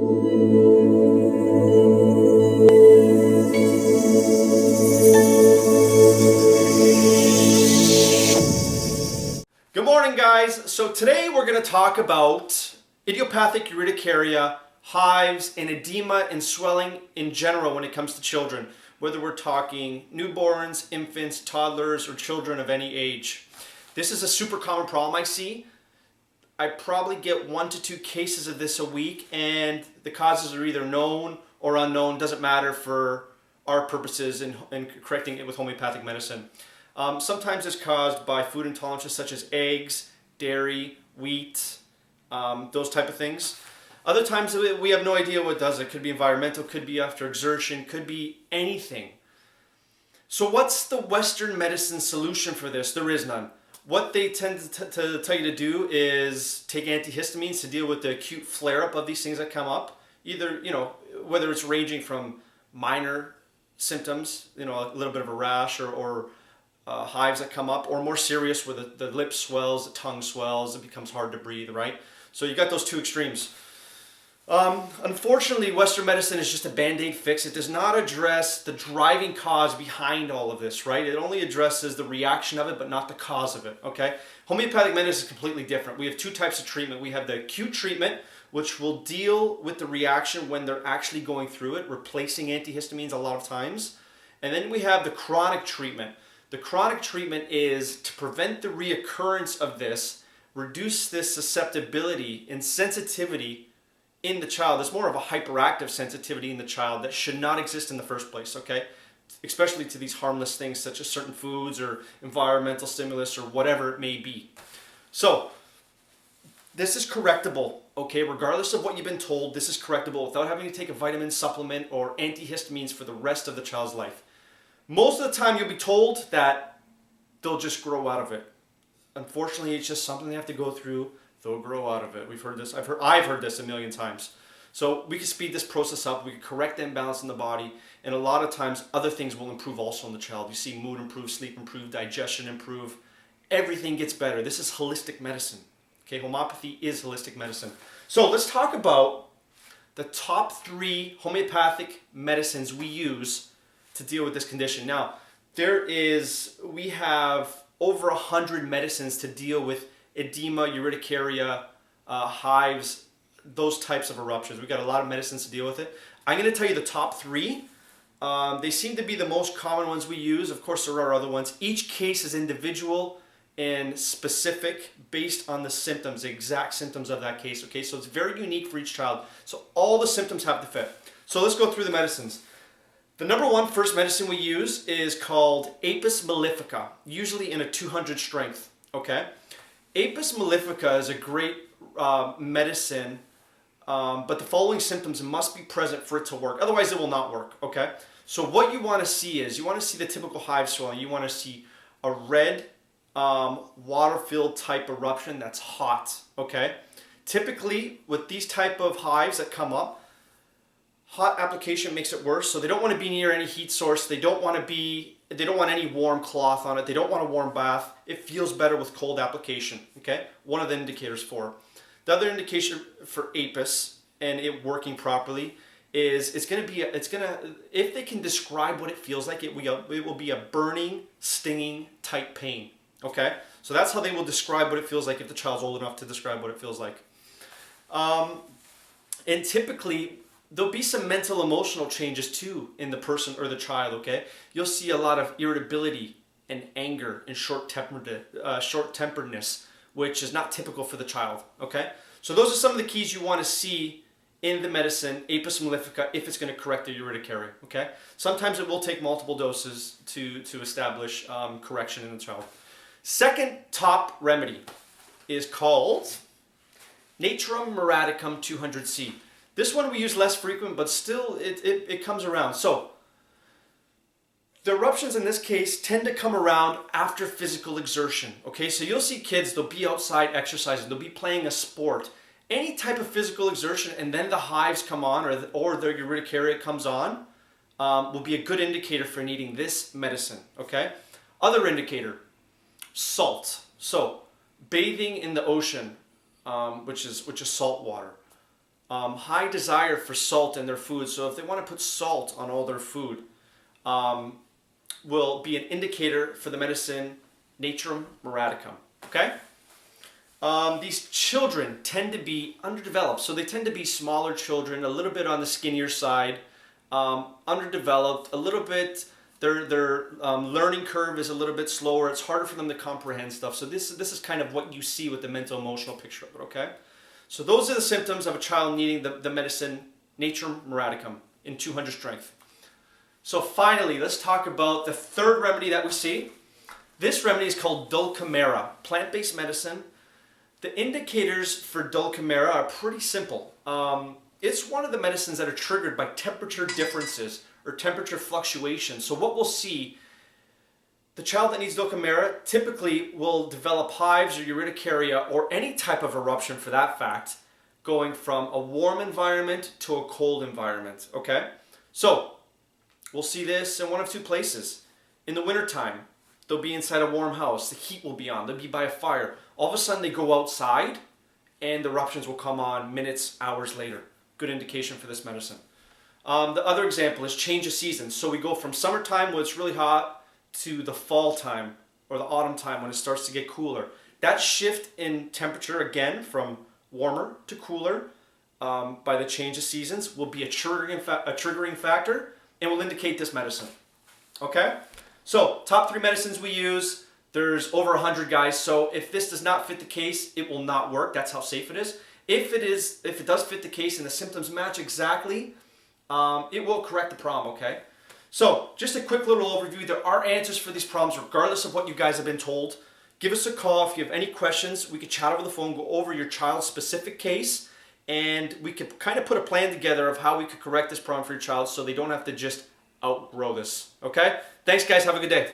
Good morning, guys. So today we're going to talk about idiopathic urticaria, hives, and edema and swelling in general when it comes to children, whether we're talking newborns, infants, toddlers, or children of any age. This is a super common problem I see. I probably get 1 to 2 cases of this a week, and the causes are either known or unknown. Doesn't matter for our purposes in correcting it with homeopathic medicine. Sometimes it's caused by food intolerances such as eggs, dairy, wheat, those type of things. Other times we have no idea what does it. Could be environmental, could be after exertion, could be anything. So what's the Western medicine solution for this? There is none. What they tend to tell you to do is take antihistamines to deal with the acute flare-up of these things that come up. Either, whether it's ranging from minor symptoms, a little bit of a rash or hives that come up, or more serious where the lip swells, the tongue swells, it becomes hard to breathe, right? So you got those two extremes. Unfortunately, Western medicine is just a band-aid fix. It does not address the driving cause behind all of this, right? It only addresses the reaction of it, but not the cause of it, okay? Homeopathic medicine is completely different. We have 2 types of treatment. We have the acute treatment, which will deal with the reaction when they're actually going through it, replacing antihistamines a lot of times. And then we have the chronic treatment. The chronic treatment is to prevent the reoccurrence of this, reduce this susceptibility and sensitivity in the child. There's more of a hyperactive sensitivity in the child that should not exist in the first place, okay? Especially to these harmless things such as certain foods or environmental stimulus or whatever it may be. So, this is correctable, okay? Regardless of what you've been told, this is correctable without having to take a vitamin supplement or antihistamines for the rest of the child's life. Most of the time you'll be told that they'll just grow out of it. Unfortunately, it's just something they have to go through. They'll grow out of it. We've heard this. I've heard this a million times. So we can speed this process up. We can correct the imbalance in the body. And a lot of times other things will improve also in the child. You see mood improve, sleep improve, digestion improve. Everything gets better. This is holistic medicine. Okay, homeopathy is holistic medicine. So let's talk about the top 3 homeopathic medicines we use to deal with this condition. Now, we have over 100 medicines to deal with edema, urticaria, hives, those types of eruptions. We've got a lot of medicines to deal with it. I'm going to tell you the top 3. They seem to be the most common ones we use. Of course, there are other ones. Each case is individual and specific based on the symptoms, the exact symptoms of that case. Okay, so it's very unique for each child. So all the symptoms have to fit. So let's go through the medicines. The number 1 first medicine we use is called Apis mellifica, usually in a 200 strength. Okay. Apis mellifica is a great medicine, but the following symptoms must be present for it to work. Otherwise, it will not work, okay? So what you want to see is, you want to see the typical hive swelling. You want to see a red, water-filled type eruption that's hot, okay? Typically, with these type of hives that come up, hot application makes it worse, so they don't want to be near any heat source. They don't want any warm cloth on it. They don't want a warm bath. It feels better with cold application, okay? One of the indicators for it. The other indication for Apis and it working properly is if they can describe what it feels like, it will be a burning, stinging type pain, okay? So that's how they will describe what it feels like if the child's old enough to describe what it feels like. And typically, there'll be some mental emotional changes too in the person or the child, okay? You'll see a lot of irritability and anger and short-temperedness, which is not typical for the child, okay? So those are some of the keys you want to see in the medicine, Apis mellifica, if it's going to correct the urticaria, okay? Sometimes it will take multiple doses to establish correction in the child. Second top remedy is called Natrum muraticum 200C. This one we use less frequent, but still it comes around. So the eruptions in this case tend to come around after physical exertion. Okay, so you'll see kids, they'll be outside exercising, they'll be playing a sport. Any type of physical exertion, and then the hives come on or their urticaria comes on, will be a good indicator for needing this medicine. Okay, other indicator, salt. So bathing in the ocean, which is salt water. high desire for salt in their food. So if they want to put salt on all their food, will be an indicator for the medicine Natrum muraticum. Okay? These children tend to be underdeveloped, so they tend to be smaller children, a little bit on the skinnier side, underdeveloped, a little bit. Their learning curve is a little bit slower. It's harder for them to comprehend stuff. So this is kind of what you see with the mental emotional picture of it. Okay, so those are the symptoms of a child needing the medicine Natrum muraticum in 200 strength. So finally, let's talk about the third remedy that we see. This remedy is called Dulcamara, plant-based medicine. The indicators for Dulcamara are pretty simple. It's one of the medicines that are triggered by temperature differences or temperature fluctuations. So what we'll see, the child that needs Dulcamara typically will develop hives or urticaria or any type of eruption for that fact, going from a warm environment to a cold environment, okay? So we'll see this in one of two places. In the wintertime, they'll be inside a warm house. The heat will be on. They'll be by a fire. All of a sudden, they go outside, and the eruptions will come on minutes, hours later. Good indication for this medicine. The other example is change of seasons. So we go from summertime when it's really hot to the fall time or the autumn time when it starts to get cooler. That shift in temperature, again, from warmer to cooler by the change of seasons will be a triggering factor and will indicate this medicine. Okay? So, top 3 medicines we use. There's over 100 guys, so if this does not fit the case, it will not work. That's how safe it is. If it does fit the case and the symptoms match exactly, it will correct the problem, okay? So, just a quick little overview. There are answers for these problems regardless of what you guys have been told. Give us a call if you have any questions. We could chat over the phone, go over your child's specific case, and we could kind of put a plan together of how we could correct this problem for your child so they don't have to just outgrow this, okay? Thanks, guys. Have a good day.